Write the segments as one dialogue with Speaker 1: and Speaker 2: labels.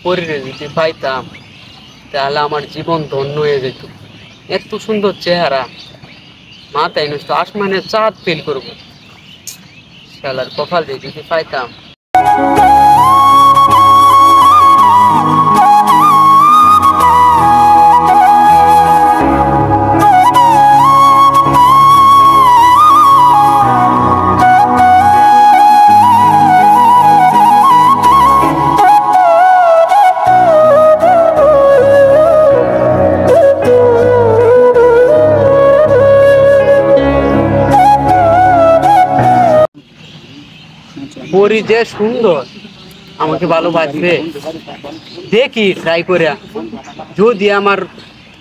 Speaker 1: পরীরে যদি পাইতাম তাহলে আমার জীবন ধন্য হয়ে যেত। এত সুন্দর চেহারা, মাথায় নষ্ট আসমানের চাঁদ ফিল করবো। শালার কপাল দিয়ে যদি পাইতাম। পরি যে সুন্দর, আমাকে ভালোবাসবে দেখি ট্রাই করে। যদি আমার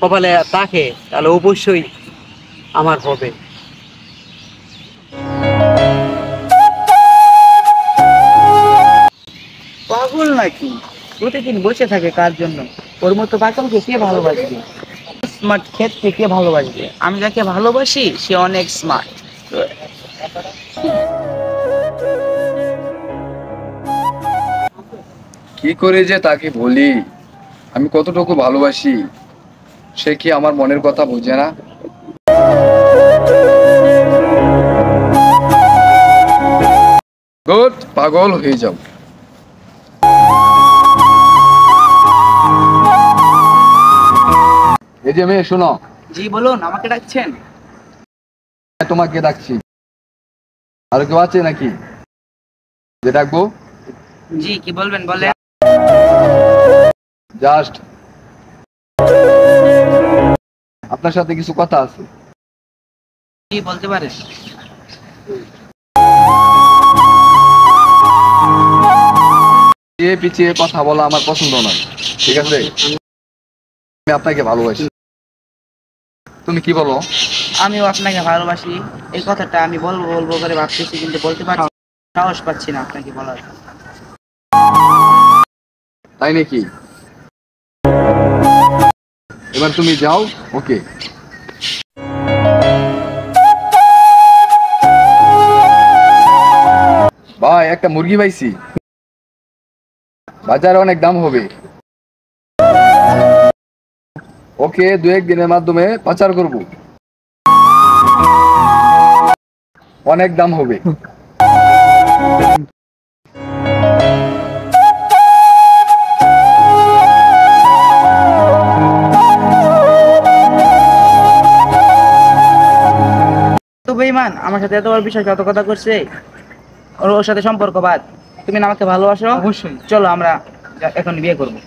Speaker 1: কপালে থাকে তাহলে অবশ্যই আমার হবে।
Speaker 2: পাগল নাকি? প্রতিদিন বসে থাকে কার জন্য? ওর মতো পাগলকে কে ভালোবাসবে? স্মার্ট ক্ষেত্রে কে ভালোবাসবে? আমি যাকে ভালোবাসি সে অনেক স্মার্ট।
Speaker 3: কি করে যে তাকে বলি আমি কতটুকু ভালোবাসি, সে কি আমার মনের কথা বোঝে না? গুড, পাগল হয়ে যাও। এই যে মেয়ে শোনো।
Speaker 2: জি বলুন, আমাকে ডাকছেন?
Speaker 3: তোমাকে ডাকছি। আর কেউ আছে নাকি যে ডাকবো?
Speaker 2: জি, কি বলবেন বলেন।
Speaker 3: জাস্ট আপনার সাথে কিছু কথা আছে।
Speaker 2: জি বলতে পারেন।
Speaker 3: পিছিয়ে কথা বলা আমার পছন্দ নয়, ঠিক আছে? আমি আপনাকে ভালোবাসি। তুমি কি বলো?
Speaker 2: আমিও আপনাকে ভালোবাসি। এই কথাটা আমি বলবো বলবো করে ভাবতেছি, কিন্তু বলতে পারছি না। সাহস পাচ্ছি না আপনাকে বলার।
Speaker 3: তাই নাকি? এবার তুমি যাও। ওকে। ভাই, একটা মুরগি পাইছি, বাজারে অনেক দাম হবে। ওকে 2-1 দিনের মাধ্যমে পাচার করব, অনেক দাম হবে।
Speaker 2: তো বেঈমান আমার সাথে এত বড় বিষয় কত কথা করছে। ওর সাথে সম্পর্ক বাদ। তুমি না আমাকে ভালোবাসো? অবশ্যই। চলো আমরা এখন বিয়ে করবো।